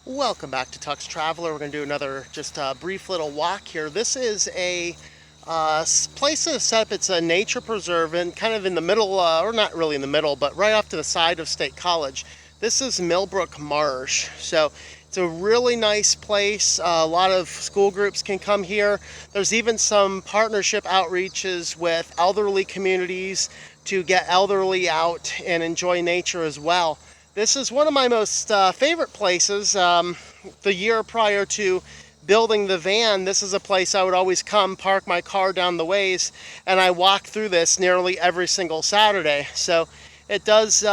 Welcome back to Tux Traveler. We're going to do another just brief little walk here. This is a place to set up. It's a nature preserve and kind of in the middle, or not really in the middle, but right off to the side of State College. This is Millbrook Marsh. So it's a really nice place. A lot of school groups can come here. There's even some partnership outreaches with elderly communities to get elderly out and enjoy nature as well. This is one of my most favorite places. The year prior to building the van, this is a place I would always come, park my car down the ways, and I walk through this nearly every single Saturday. So it does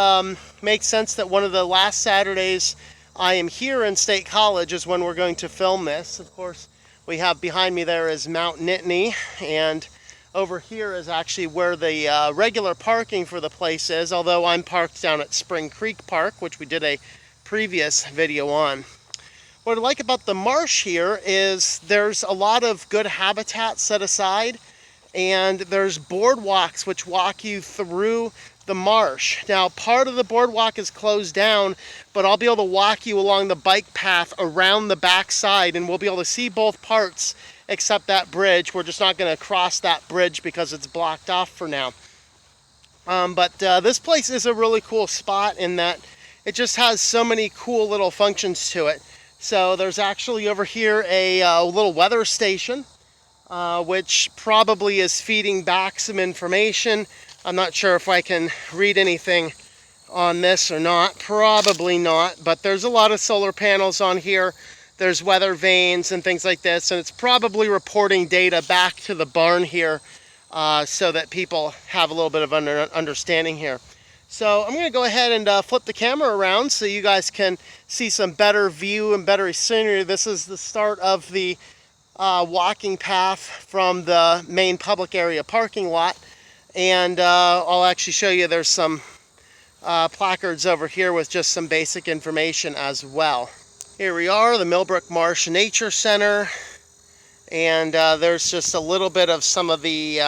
make sense that one of the last Saturdays I am here in State College is when we're going to film this. Of course, we have behind me there is Mount Nittany, and over here is actually where the regular parking for the place is, although I'm parked down at Spring Creek Park, which we did a previous video on. What I like about the marsh here is there's a lot of good habitat set aside, and there's boardwalks which walk you through the marsh. Now, part of the boardwalk is closed down, but I'll be able to walk you along the bike path around the backside, and we'll be able to see both parts except that bridge. We're just not going to cross that bridge because it's blocked off for now. But this place is a really cool spot in that it just has so many cool little functions to it. So there's actually over here a little weather station, which probably is feeding back some information. I'm not sure if I can read anything on this or not. Probably not, but there's a lot of solar panels on here. There's weather vanes and things like this, and it's probably reporting data back to the barn here so that people have a little bit of understanding here. So I'm going to go ahead and flip the camera around so you guys can see some better view and better scenery. This is the start of the walking path from the main public area parking lot, and I'll actually show you there's some placards over here with just some basic information as well. Here we are, the Millbrook Marsh Nature Center, and there's just a little bit of some of the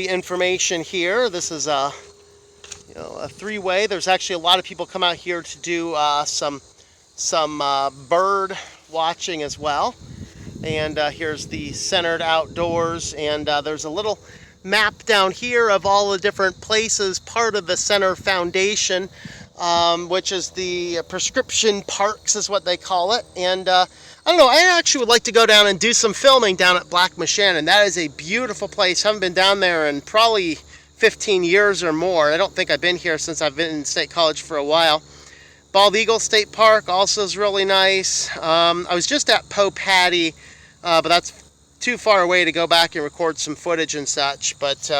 information here. This is a three-way. There's actually a lot of people come out here to do some bird watching as well. And here's the centered outdoors, and there's a little map down here of all the different places, part of the center foundation. Which is the prescription parks is what they call it. And I don't know, I actually would like to go down and do some filming down at Black Mashannon. That is a beautiful place. I haven't been down there in probably 15 years or more. I don't think I've been here since I've been in State College for a while. Bald Eagle State Park also is really nice. I was just at Poe Patty, but that's too far away to go back and record some footage and such. But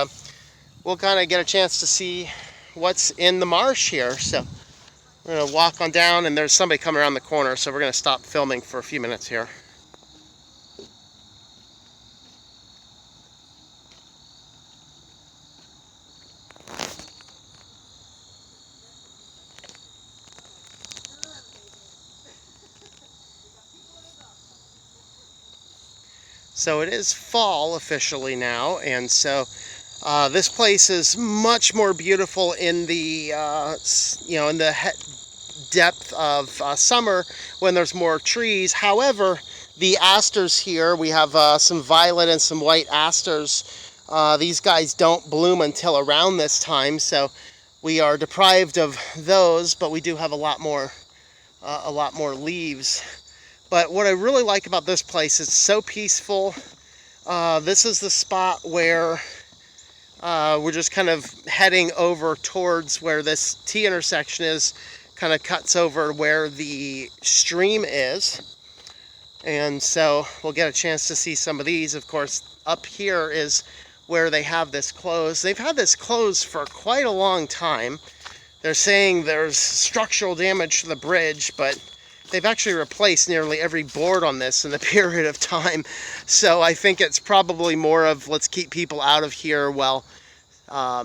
we'll kind of get a chance to see what's in the marsh here. So we're going to walk on down, and there's somebody coming around the corner, so we're going to stop filming for a few minutes here. So it is fall officially now, and so this place is much more beautiful in the in the depth of summer when there's more trees. However, the asters here, we have some violet and some white asters. These guys don't bloom until around this time, so we are deprived of those, but we do have a lot more leaves. But what I really like about this place, it's so peaceful. This is the spot where we're just kind of heading over towards where this T intersection is, kind of cuts over where the stream is. And so we'll get a chance to see some of these. Of course, up here is where they have this closed. They've had this closed for quite a long time. They're saying there's structural damage to the bridge, but they've actually replaced nearly every board on this in the period of time. So I think it's probably more of let's keep people out of here while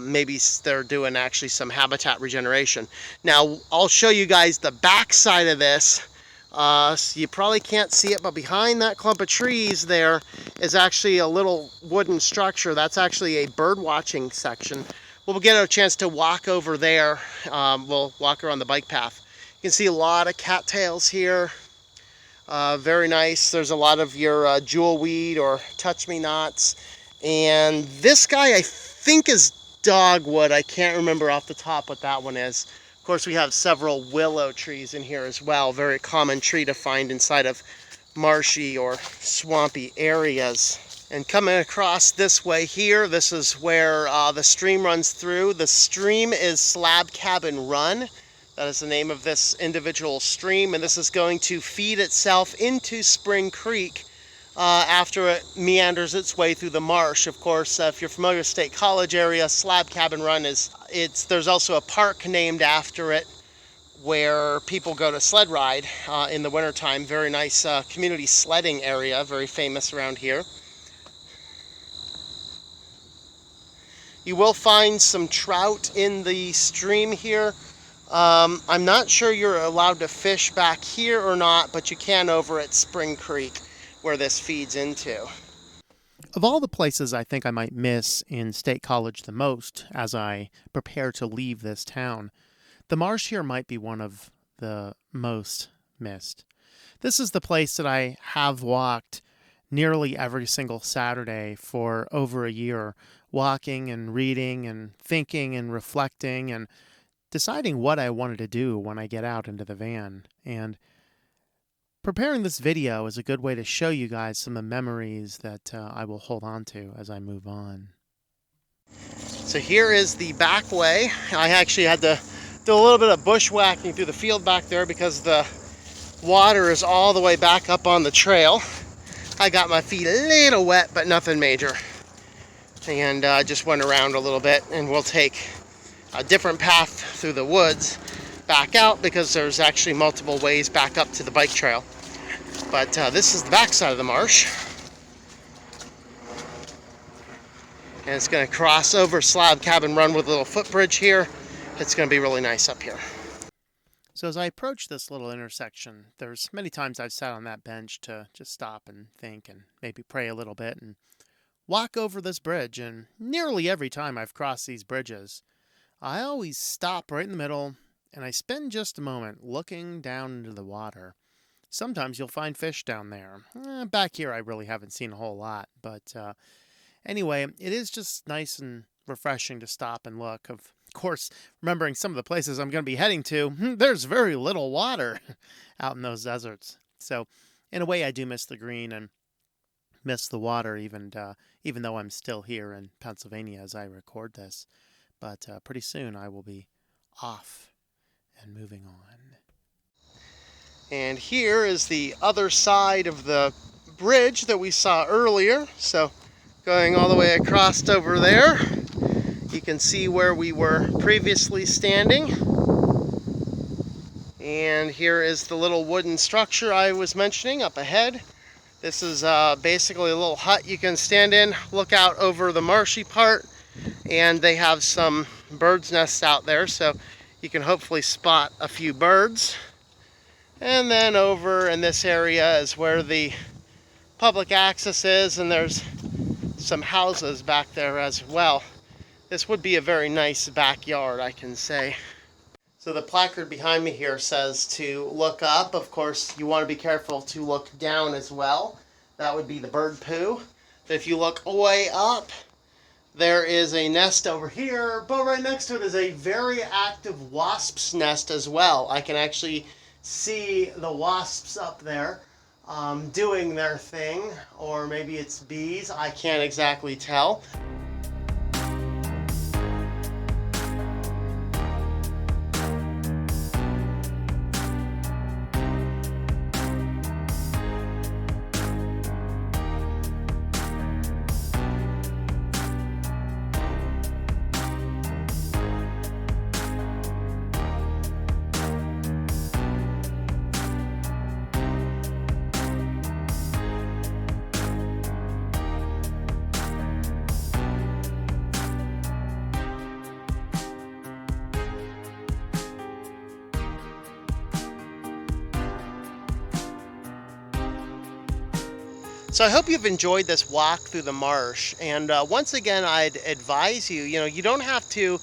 maybe they're doing actually some habitat regeneration. Now, I'll show you guys the back side of this. So you probably can't see it, but behind that clump of trees there is actually a little wooden structure. That's actually a bird watching section. We'll get a chance to walk over there. We'll walk around the bike path You can see a lot of cattails here. Very nice. There's a lot of your jewelweed or touch-me-nots. And this guy I think is dogwood. I can't remember off the top what that one is. Of course, we have several willow trees in here as well. Very common tree to find inside of marshy or swampy areas. And coming across this way here, this is where the stream runs through. The stream is Slab Cabin Run. That is the name of this individual stream, and this is going to feed itself into Spring Creek after it meanders its way through the marsh. Of course, if you're familiar with State College area, Slab Cabin Run there's also a park named after it where people go to sled ride in the wintertime. Very nice community sledding area, very famous around here. You will find some trout in the stream here. I'm not sure you're allowed to fish back here or not, but you can over at Spring Creek, where this feeds into. Of all the places I think I might miss in State College the most as I prepare to leave this town, the marsh here might be one of the most missed. This is the place that I have walked nearly every single Saturday for over a year, walking and reading and thinking and reflecting and deciding what I wanted to do when I get out into the van. And preparing this video is a good way to show you guys some of the memories that I will hold on to as I move on. So here is the back way. I actually had to do a little bit of bushwhacking through the field back there because the water is all the way back up on the trail. I got my feet a little wet, but nothing major. And just went around a little bit, and we'll take a different path through the woods back out because there's actually multiple ways back up to the bike trail. But this is the back side of the marsh. And it's going to cross over Slab Cabin Run with a little footbridge here. It's going to be really nice up here. So as I approach this little intersection, there's many times I've sat on that bench to just stop and think and maybe pray a little bit and walk over this bridge. And nearly every time I've crossed these bridges, I always stop right in the middle and I spend just a moment looking down into the water. Sometimes you'll find fish down there. Back here I really haven't seen a whole lot, but anyway, it is just nice and refreshing to stop and look. Of course, remembering some of the places I'm going to be heading to, there's very little water out in those deserts. So in a way I do miss the green and miss the water even though I'm still here in Pennsylvania as I record this. But pretty soon I will be off and moving on. And here is the other side of the bridge that we saw earlier. So going all the way across over there, you can see where we were previously standing. And here is the little wooden structure I was mentioning up ahead. This is basically a little hut you can stand in, look out over the marshy part. And they have some birds' nests out there, so you can hopefully spot a few birds. And then over in this area is where the public access is, and there's some houses back there as well. This would be a very nice backyard, I can say. So the placard behind me here says to look up. Of course, you want to be careful to look down as well. That would be the bird poo. If you look way up, there is a nest over here, but right next to it is a very active wasp's nest as well. I can actually see the wasps up there doing their thing, or maybe it's bees. I can't exactly tell. So I hope you've enjoyed this walk through the marsh. And once again, I'd advise you, you don't have to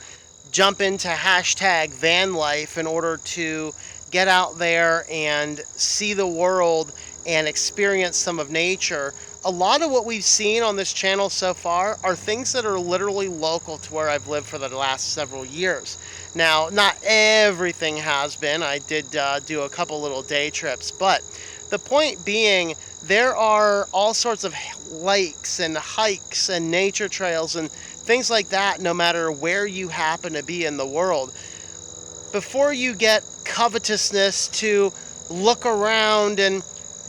jump into hashtag Vanlife in order to get out there and see the world and experience some of nature. A lot of what we've seen on this channel so far are things that are literally local to where I've lived for the last several years. Now, not everything has been. I did do a couple little day trips, but the point being, there are all sorts of lakes and hikes and nature trails and things like that no matter where you happen to be in the world. Before you get covetousness to look around and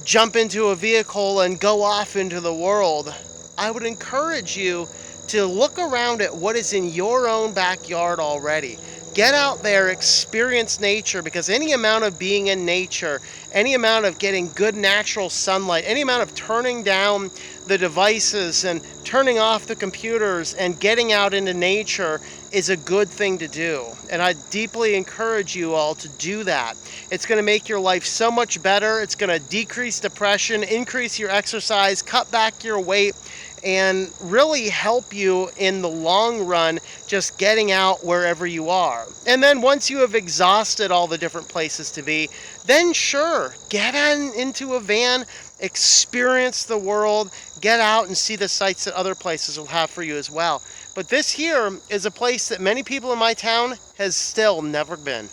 jump into a vehicle and go off into the world, I would encourage you to look around at what is in your own backyard already. Get out there, experience nature, because any amount of being in nature, any amount of getting good natural sunlight, any amount of turning down the devices and turning off the computers and getting out into nature is a good thing to do. And I deeply encourage you all to do that. It's going to make your life so much better. It's going to decrease depression, increase your exercise, cut back your weight, and really help you in the long run just getting out wherever you are. And then once you have exhausted all the different places to be, then sure, get into a van, experience the world, get out and see the sights that other places will have for you as well. But this here is a place that many people in my town has still never been.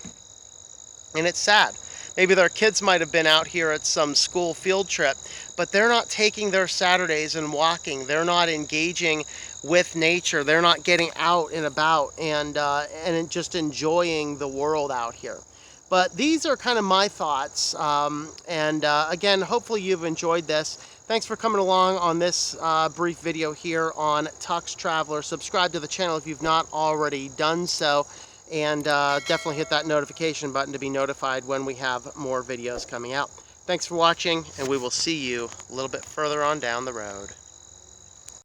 And it's sad. Maybe their kids might have been out here at some school field trip, but they're not taking their Saturdays and walking. They're not engaging with nature. They're not getting out and about and just enjoying the world out here. But these are kind of my thoughts. Again, hopefully you've enjoyed this. Thanks for coming along on this brief video here on Tux Traveler. Subscribe to the channel if you've not already done so. And definitely hit that notification button to be notified when we have more videos coming out. Thanks for watching, and we will see you a little bit further on down the road.